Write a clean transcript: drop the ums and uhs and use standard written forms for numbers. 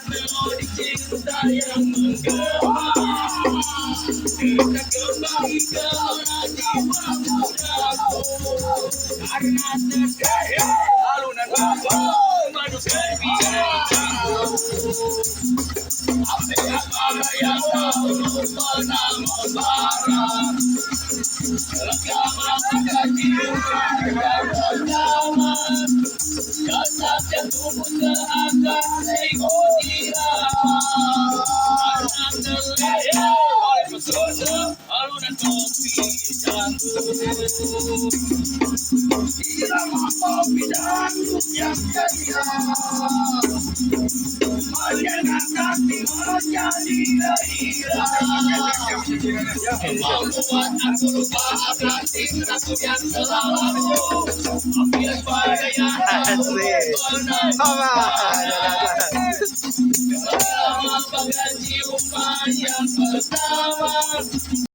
melodi cinta yang menggema. Kita kembali ke jiwa mudaku, karena terkaya alunan baku madu kebiayaan. Apa yang kau pernah membara, rekaman jiwa dan bersama. Tetap jatuh seakan ikut irama, anak terlaya oleh pesona alunan kopi dangdut. Irama kopi dangdut yang ceria menyenangkan hati menjadi gairah, membuat aku lupa akan cintaku yang selalu. Ambil pada yang Selama bagai ciuman yang pertama.